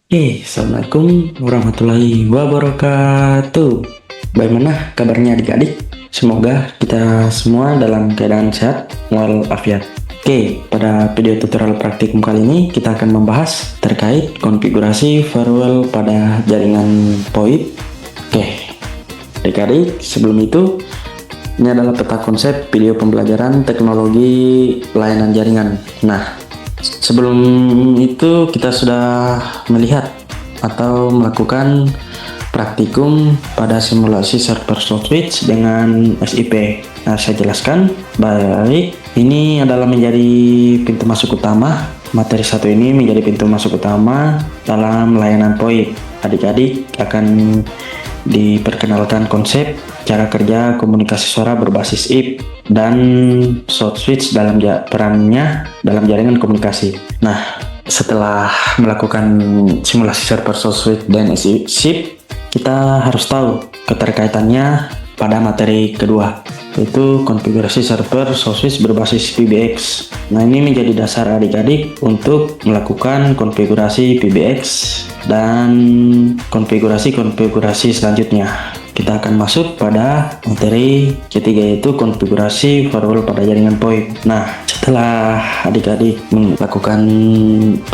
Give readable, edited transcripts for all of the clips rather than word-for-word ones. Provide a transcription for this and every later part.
Assalamualaikum warahmatullahi wabarakatuh. Bagaimana kabarnya adik-adik? Semoga kita semua dalam keadaan sehat walafiat. Pada video tutorial praktikum kali ini kita akan membahas terkait konfigurasi firewall pada jaringan VoIP. Adik-adik, sebelum itu ini adalah peta konsep video pembelajaran teknologi layanan jaringan. Sebelum itu kita sudah melihat atau melakukan praktikum pada simulasi server switch dengan SIP. Saya jelaskan. Baik, ini adalah menjadi pintu masuk utama. Materi satu ini menjadi pintu masuk utama dalam layanan VoIP. Adik-adik akan diperkenalkan konsep cara kerja komunikasi suara berbasis IP dan short switch dalam perannya dalam jaringan komunikasi. Setelah melakukan simulasi server short switch dan SIP, kita harus tahu keterkaitannya pada materi kedua, yaitu konfigurasi server short switch berbasis PBX. Ini menjadi dasar adik-adik untuk melakukan konfigurasi PBX dan konfigurasi selanjutnya. Kita akan masuk pada materi ketiga, yaitu konfigurasi firewall pada jaringan VoIP. Setelah adik-adik melakukan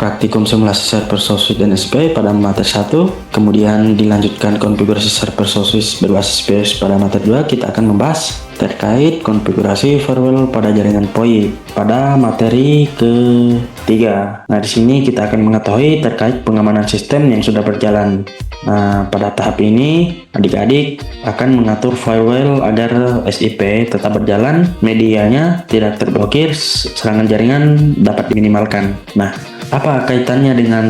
praktikum simulasi server short switch dan SIP pada materi 1, kemudian dilanjutkan konfigurasi server short switch berbasis PBX pada materi 2, kita akan membahas terkait konfigurasi firewall pada jaringan VoIP pada materi ketiga. Di sini kita akan mengetahui terkait pengamanan sistem yang sudah berjalan. Pada tahap ini adik-adik akan mengatur firewall agar SIP tetap berjalan, medianya tidak terblokir, serangan jaringan dapat diminimalkan. Apa kaitannya dengan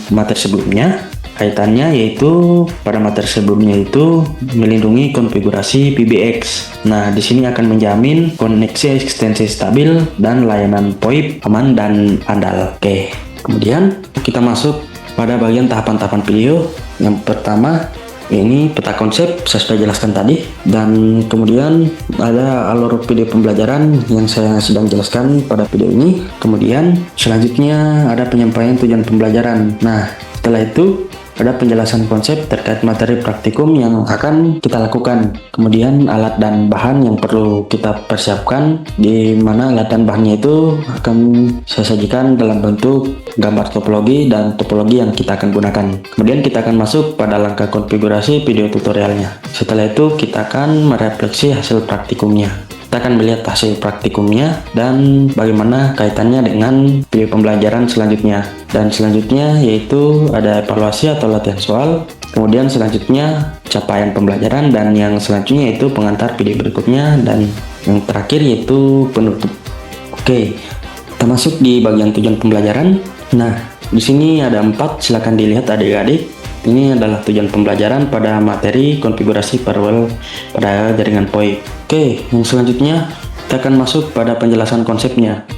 materi sebelumnya? Kaitannya yaitu pada materi sebelumnya itu melindungi konfigurasi PBX. Di sini akan menjamin koneksi ekstensi stabil dan layanan VoIP aman dan andal. Kemudian kita masuk pada bagian tahapan-tahapan video. Yang pertama, ini peta konsep saya sudah jelaskan tadi, dan kemudian ada alur video pembelajaran yang saya sedang jelaskan pada video ini. Kemudian selanjutnya ada penyampaian tujuan pembelajaran. Setelah itu ada penjelasan konsep terkait materi praktikum yang akan kita lakukan. Kemudian alat dan bahan yang perlu kita persiapkan, di mana alat dan bahannya itu akan saya sajikan dalam bentuk gambar topologi dan topologi yang kita akan gunakan. Kemudian kita akan masuk pada langkah konfigurasi video tutorialnya. Setelah itu kita akan merefleksi hasil praktikumnya. Kita akan melihat hasil praktikumnya dan bagaimana kaitannya dengan video pembelajaran selanjutnya. Dan selanjutnya yaitu ada evaluasi atau latihan soal. Kemudian selanjutnya capaian pembelajaran, dan yang selanjutnya yaitu pengantar video berikutnya, dan yang terakhir yaitu penutup. Kita masuk di bagian tujuan pembelajaran. Di sini ada 4, silakan dilihat adik-adik. Ini adalah tujuan pembelajaran pada materi konfigurasi firewall pada jaringan VoIP. Yang selanjutnya kita akan masuk pada penjelasan konsepnya.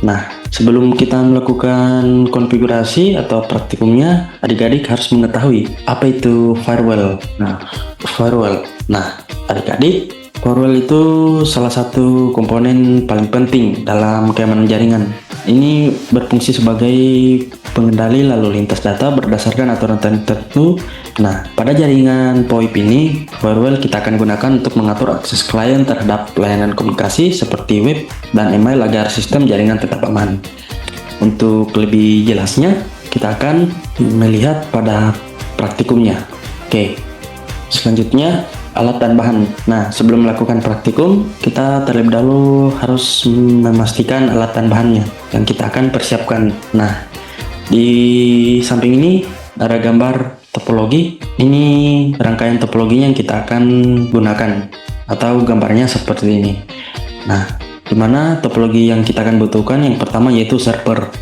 Sebelum kita melakukan konfigurasi atau praktikumnya, adik-adik harus mengetahui apa itu firewall. Firewall. Adik-adik, firewall itu salah satu komponen paling penting dalam keamanan jaringan. Ini berfungsi sebagai pengendali lalu lintas data berdasarkan aturan tertentu. Pada jaringan VoIP ini, firewall kita akan gunakan untuk mengatur akses klien terhadap layanan komunikasi seperti web dan email agar sistem jaringan tetap aman. Untuk lebih jelasnya, kita akan melihat pada praktikumnya. Selanjutnya alat dan bahan. Sebelum melakukan praktikum, kita terlebih dahulu harus memastikan alat dan bahannya yang kita akan persiapkan. Di samping ini ada gambar topologi. Ini rangkaian topologinya yang kita akan gunakan, atau gambarnya seperti ini. Di mana topologi yang kita akan butuhkan yang pertama yaitu server.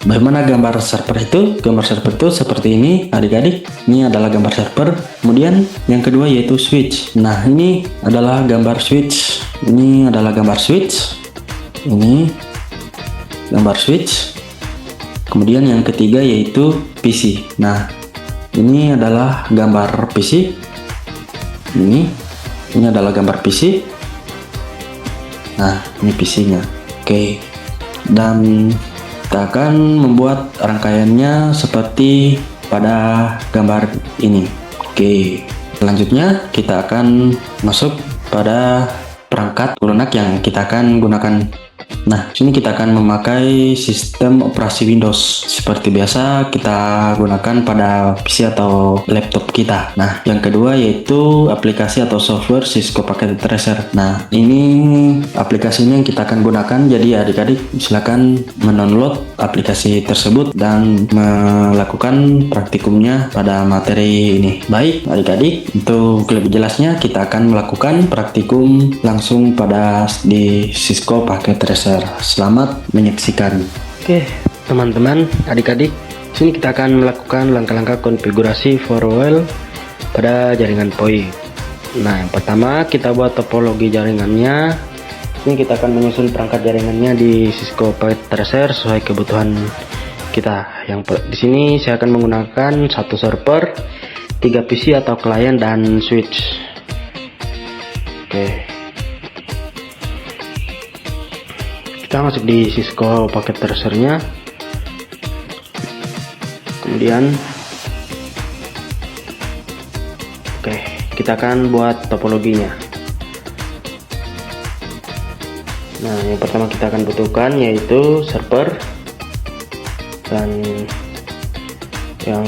Bagaimana gambar server itu? Gambar server itu seperti ini adik-adik. Ini adalah gambar server. Kemudian yang kedua yaitu switch. Ini adalah gambar switch. Ini adalah gambar switch. Ini gambar switch. Kemudian yang ketiga yaitu PC. Ini adalah gambar PC. Ini adalah gambar PC. Ini PC-nya. Dan kita akan membuat rangkaiannya seperti pada gambar ini. Oke, selanjutnya kita akan masuk pada perangkat lunak yang kita akan gunakan. Nah, sini kita akan memakai sistem operasi Windows. Seperti biasa kita gunakan pada PC atau laptop kita. Nah, yang kedua yaitu aplikasi atau software Cisco Packet Tracer. Nah, ini aplikasinya yang kita akan gunakan. Jadi adik-adik silakan mendownload aplikasi tersebut dan melakukan praktikumnya pada materi ini. Baik, adik-adik, untuk lebih jelasnya kita akan melakukan praktikum langsung di Cisco Packet Tracer. Selamat menyaksikan. Oke, teman-teman, adik-adik, sini kita akan melakukan langkah-langkah konfigurasi firewall pada jaringan POI. Nah, yang pertama kita buat topologi jaringannya. Ini kita akan menyusun perangkat jaringannya di Cisco Packet Tracer sesuai kebutuhan kita. Di sini saya akan menggunakan satu server, 3 PC atau klien dan switch. Oke. Kita masuk di Cisco Packet Tracer-nya, kemudian kita akan buat topologinya. Nah, yang pertama kita akan butuhkan yaitu server, dan yang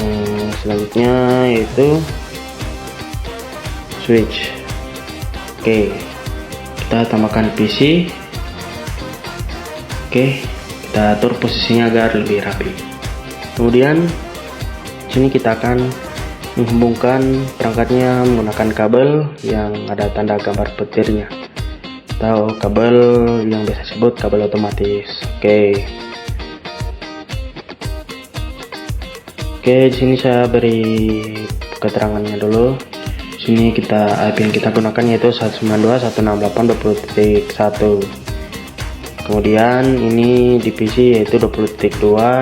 selanjutnya yaitu switch. Oke, kita tambahkan PC. Oke, kita atur posisinya agar lebih rapi. Kemudian sini kita akan menghubungkan perangkatnya menggunakan kabel yang ada tanda gambar petirnya atau kabel yang biasa disebut kabel otomatis. Oke, di sini saya beri keterangannya dulu. Sini IP yang kita gunakan yaitu 192.168.20.1. Kemudian ini di PC yaitu 20.2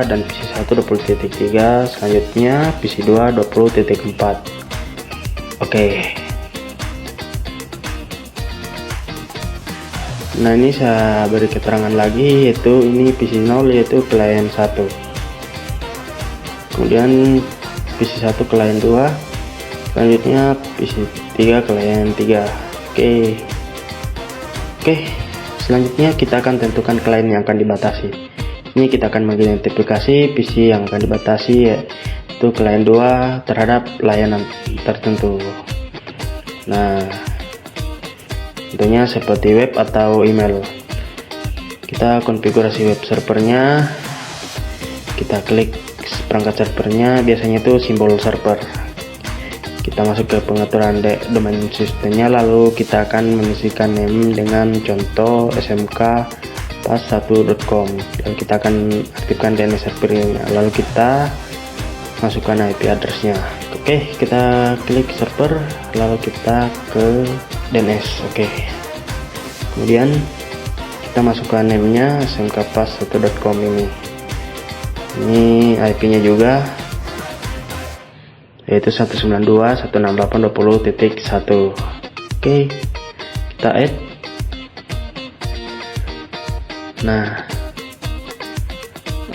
dan PC 1 20.3, selanjutnya PC 2 20.4. Oke. Nah, ini saya beri keterangan lagi yaitu ini PC 0 yaitu klien 1. Kemudian PC 1 klien 2, selanjutnya PC 3 klien 3. Oke. Selanjutnya kita akan tentukan klien yang akan dibatasi. Ini kita akan mengidentifikasi PC yang akan dibatasi yaitu klien 2 terhadap layanan tertentu. Nah, tentunya seperti web atau email. Kita konfigurasi web servernya. Kita klik perangkat servernya, biasanya itu simbol server. Kita masuk ke pengaturan domain sistemnya, lalu kita akan mengisikan name dengan contoh smkpas1.com. Lalu kita akan aktifkan DNS servernya, lalu kita masukkan IP addressnya. Oke, kita klik server, lalu kita ke DNS. Oke, kemudian kita masukkan namenya smkpas1.com ini IP nya juga yaitu 192.168.20.1. Oke, kita add. Nah,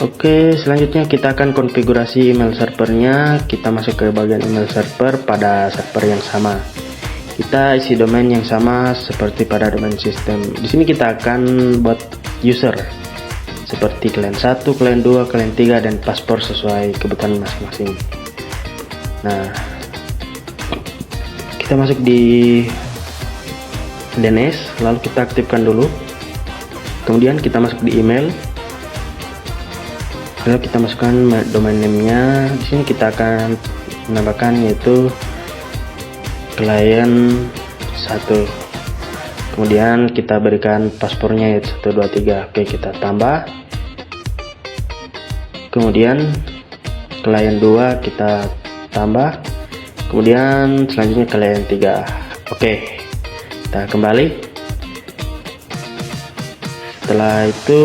oke, selanjutnya kita akan konfigurasi email servernya. Kita masuk ke bagian email server pada server yang sama. Kita isi domain yang sama seperti pada domain sistem. Di sini kita akan buat user seperti klien 1, klien 2, klien 3 dan paspor sesuai kebutuhan masing-masing. Nah, kita masuk di DNS, lalu kita aktifkan dulu. Kemudian kita masuk di email, lalu kita masukkan domain name-nya. Di sini kita akan menambahkan yaitu klien 1. Kemudian kita berikan paspornya yaitu 123. Oke, kita tambah. Kemudian klien 2 kita tambah, kemudian selanjutnya klien 3. Oke, kita kembali. Setelah itu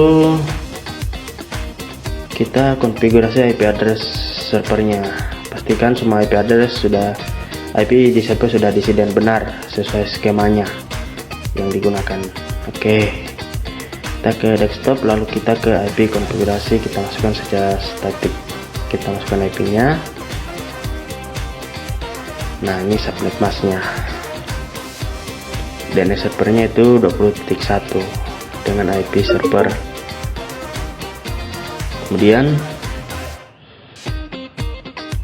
kita konfigurasi IP address servernya. Pastikan semua IP address IP di server sudah diisi dan benar sesuai skemanya yang digunakan. Oke, kita ke desktop, lalu kita ke IP konfigurasi, kita masukkan saja static, kita masukkan IP nya. Nah, ini subnet masknya. DNS servernya itu 20.1 dengan IP server. Kemudian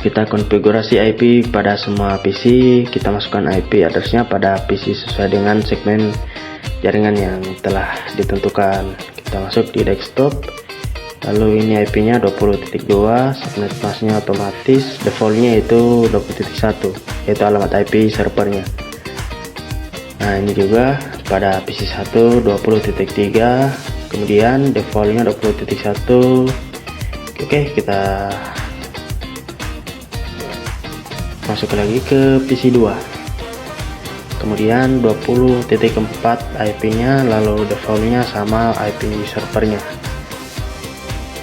kita konfigurasi IP pada semua PC. Kita masukkan IP addressnya pada PC sesuai dengan segmen jaringan yang telah ditentukan. Kita masuk di desktop, lalu ini IP-nya 20.2, subnet masknya otomatis, defaultnya itu 20.1, yaitu alamat IP servernya. Nah, ini juga pada PC 1 20.3, kemudian defaultnya 20.1. Oke, kita masuk lagi ke PC 2, kemudian 20.4 IP-nya, lalu defaultnya sama IP servernya.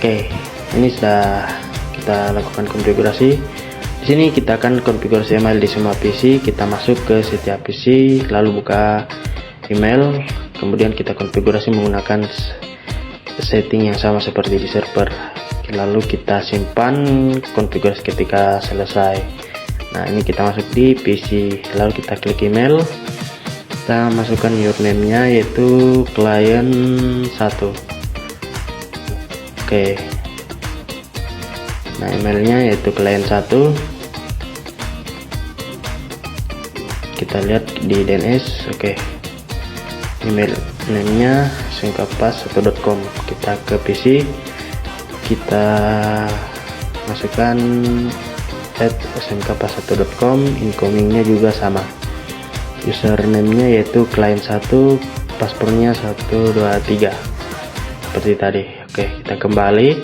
Oke, ini sudah kita lakukan konfigurasi. Di sini kita akan konfigurasi email di semua PC. Kita masuk ke setiap PC, lalu buka email, kemudian kita konfigurasi menggunakan setting yang sama seperti di server. Lalu kita simpan konfigurasi ketika selesai. Nah, ini kita masuk di PC, lalu kita klik email, kita masukkan username-nya yaitu client 1. Oke, nah emailnya yaitu client 1. Kita lihat di DNS. Oke, email name-nya smkpas1.com. Kita ke PC, kita masukkan smkpas1.com, incomingnya juga sama, username-nya yaitu client 1, passwordnya 123 seperti tadi. Oke, kita kembali,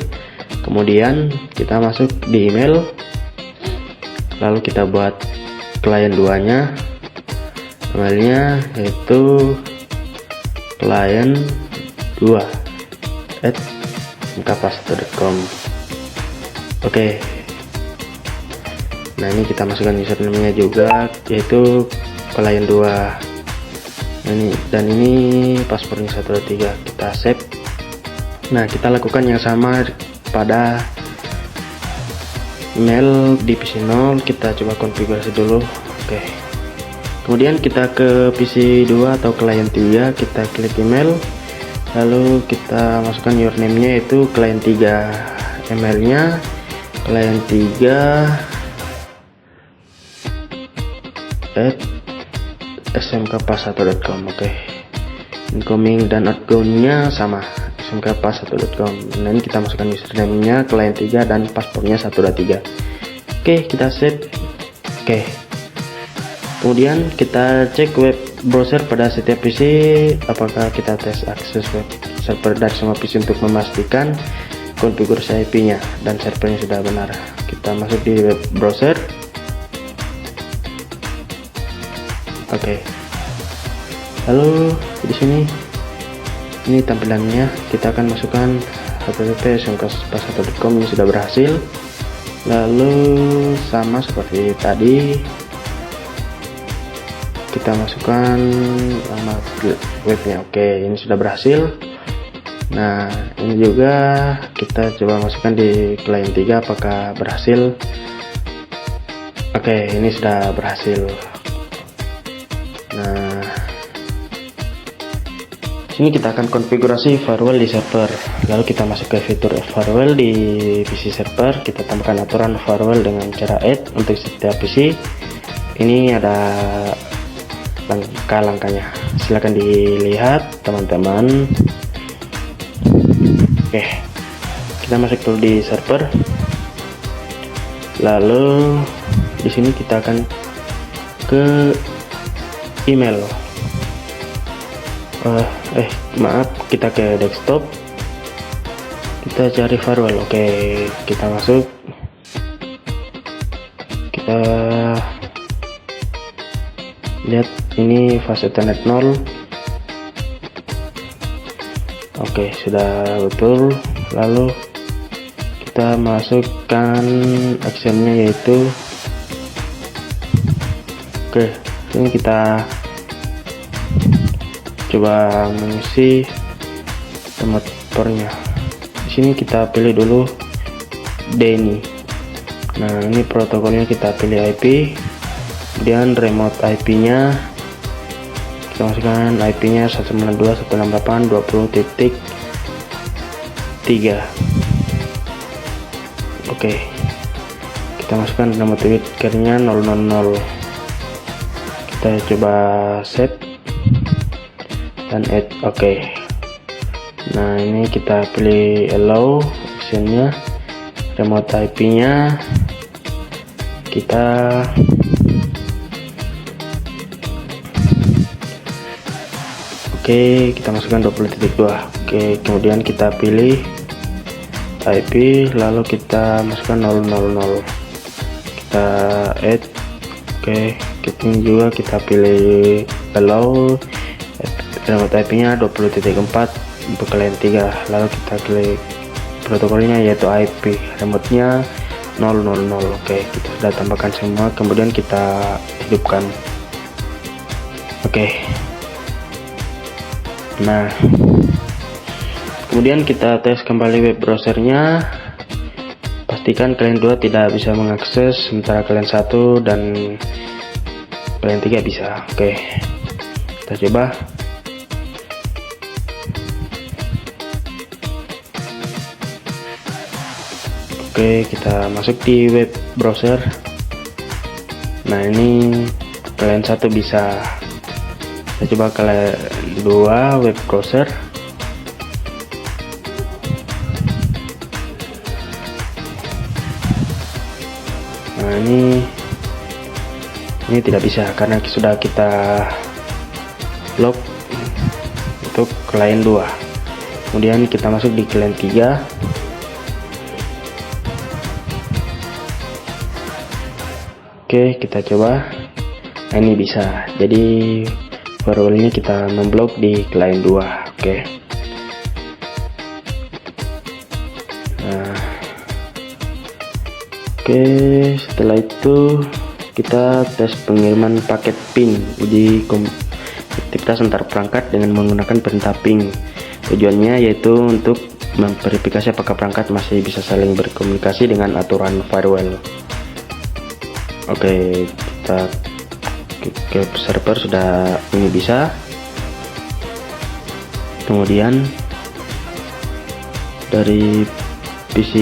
kemudian kita masuk di email, lalu kita buat client 2 nya, emailnya yaitu client 2@smkpas1.com. Oke, nah ini kita masukkan username-nya juga yaitu client 2 ini, dan ini passwordnya 123. Kita save. Nah, kita lakukan yang sama pada email di PC 0. Kita coba konfigurasi dulu. Oke, kemudian kita ke PC 2 atau client 3, kita klik email, lalu kita masukkan username-nya yaitu client 3, emailnya client 3 @smkpas1.com. Oke, incoming dan outgoing-nya sama, smkpas1.com. Nah, ini kita masukkan username-nya client 3 dan passwordnya 123. Oke, kita save. Oke, kemudian kita cek web browser pada setiap PC, apakah kita tes akses web server dari semua PC untuk memastikan konfigurasi IP-nya dan servernya sudah benar. Kita masuk di web browser. Oke, lalu di sini ini tampilannya. Kita akan masukkan http://smkpas1.com, ini sudah berhasil. Lalu sama seperti tadi, kita masukkan alamat webnya. Oke, ini sudah berhasil. Nah, ini juga kita coba masukkan di client 3 apakah berhasil. Oke, ini sudah berhasil. Nah, sini kita akan konfigurasi firewall di server. Lalu kita masuk ke fitur firewall di PC server. Kita tambahkan aturan firewall dengan cara add untuk setiap PC. Ini ada langkah-langkahnya, silahkan dilihat teman-teman. Oke, kita masuk dulu di server, lalu di sini kita akan ke email. Maaf, kita ke desktop, kita cari firewall. Oke, kita masuk, kita lihat ini fase Ethernet 0. Oke, sudah betul. Lalu kita masukkan actionnya yaitu ini kita coba mengisi tempat portnya. Di sini kita pilih dulu Denny. Nah, ini protokolnya kita pilih IP, Kemudian remote IP-nya kita masukkan IP-nya 192.168.20.3. Oke, kita masukkan remote IP-nya 000. Kita coba set dan add. Oke. Nah, ini kita pilih allow optionnya, remote IP-nya kita oke, kita masukkan 20.2. Oke, kemudian kita pilih IP, lalu kita masukkan 000. Kita add. Oke, kita juga kita pilih allow remote IP-nya 20.4 untuk klien 3, lalu kita klik protokolnya yaitu IP, remote-nya 000. Oke, kita sudah tambahkan semua, kemudian kita hidupkan. Oke. Nah, kemudian kita tes kembali web browsernya, pastikan kalian 2 tidak bisa mengakses, sementara kalian 1 dan kalian 3 bisa. Oke, kita coba. Oke, kita masuk di web browser. Nah, ini kalian 1 bisa. Kita coba kalian 2 web browser. Nah, ini tidak bisa karena sudah kita lock untuk klien 2. Kemudian kita masuk di klien 3. Oke, kita coba. Nah, ini bisa. Jadi firewall-nya kita memblok di klien 2. Oke. Nah, oke, setelah itu kita tes pengiriman paket ping, uji efektivitas antar perangkat dengan menggunakan perintah ping. Tujuannya yaitu untuk memverifikasi apakah perangkat masih bisa saling berkomunikasi dengan aturan firewall. Oke, kita ke server sudah ini bisa. Kemudian dari PC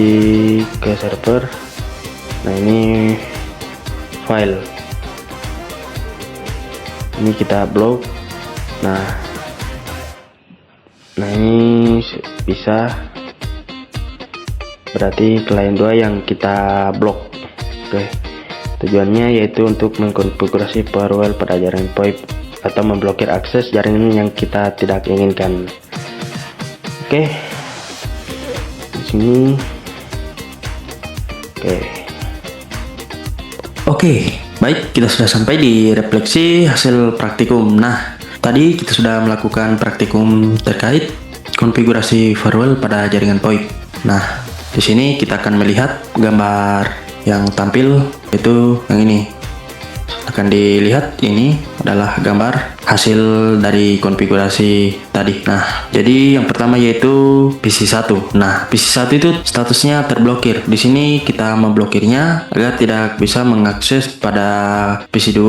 ke server. Nah, ini file. Ini kita blok. Nah, ini bisa. Berarti klien 2 yang kita blok. Oke. Tujuannya yaitu untuk mengkonfigurasi firewall pada jaringan VoIP atau memblokir akses jaringan yang kita tidak inginkan. Oke, di sini. Oke, baik, kita sudah sampai di refleksi hasil praktikum. Nah, tadi kita sudah melakukan praktikum terkait konfigurasi firewall pada jaringan VoIP. Nah, di sini kita akan melihat gambar yang tampil, yaitu yang ini. Akan dilihat, ini adalah gambar hasil dari konfigurasi tadi. Nah, jadi yang pertama yaitu PC1. Nah, PC1 itu statusnya terblokir. Di sini kita memblokirnya agar tidak bisa mengakses pada PC2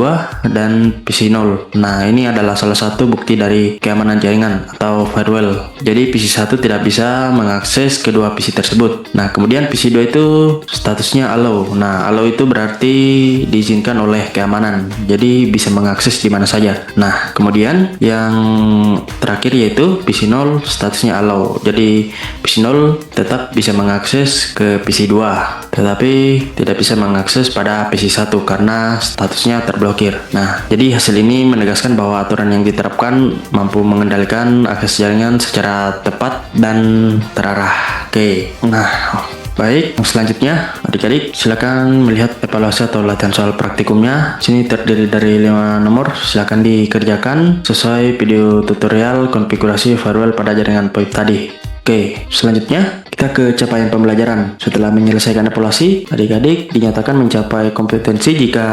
dan PC0. Nah, ini adalah salah satu bukti dari keamanan jaringan atau firewall. Jadi PC1 tidak bisa mengakses kedua PC tersebut. Nah, kemudian PC2 itu statusnya allow. Nah, allow itu berarti diizinkan oleh keamanan. Jadi bisa mengakses di mana saja. Nah, kemudian yang terakhir yaitu PC0 statusnya allow. Jadi PC0 tetap bisa mengakses ke PC2, tetapi tidak bisa mengakses pada PC1 karena statusnya terblokir. Nah, jadi hasil ini menegaskan bahwa aturan yang diterapkan mampu mengendalikan akses jaringan secara tepat dan terarah. Oke. Nah, baik, selanjutnya adik-adik silakan melihat evaluasi atau latihan soal praktikumnya. Sini terdiri dari 5 nomor, silakan dikerjakan sesuai video tutorial konfigurasi firewall pada jaringan VoIP tadi. Oke, selanjutnya kita ke capaian pembelajaran. Setelah menyelesaikan evaluasi, adik-adik dinyatakan mencapai kompetensi jika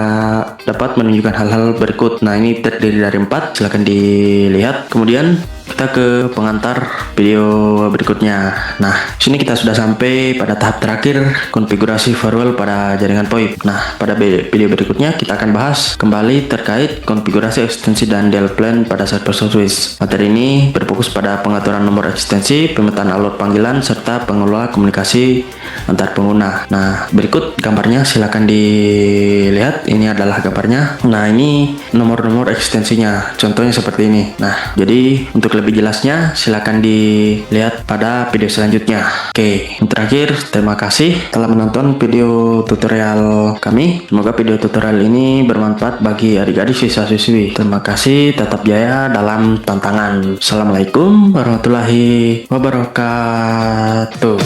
dapat menunjukkan hal-hal berikut. Nah, ini terdiri dari 4, silakan dilihat. Kemudian kita ke pengantar video berikutnya. Nah, sini kita sudah sampai pada tahap terakhir konfigurasi firewall pada jaringan VoIP. Nah, pada video berikutnya kita akan bahas kembali terkait konfigurasi ekstensi dan DL plan pada server switch. Materi ini berfokus pada pengaturan nomor ekstensi, pemetaan alur panggilan, serta pengelola komunikasi antar pengguna. Nah, berikut gambarnya, silakan dilihat. Ini adalah gambarnya. Nah, ini nomor-nomor ekstensinya. Contohnya seperti ini. Nah, jadi untuk lebih jelasnya silakan dilihat pada video selanjutnya. Oke, yang terakhir terima kasih telah menonton video tutorial kami. Semoga video tutorial ini bermanfaat bagi adik-adik siswa-siswi. Terima kasih, tetap jaya dalam tantangan. Assalamualaikum warahmatullahi wabarakatuh.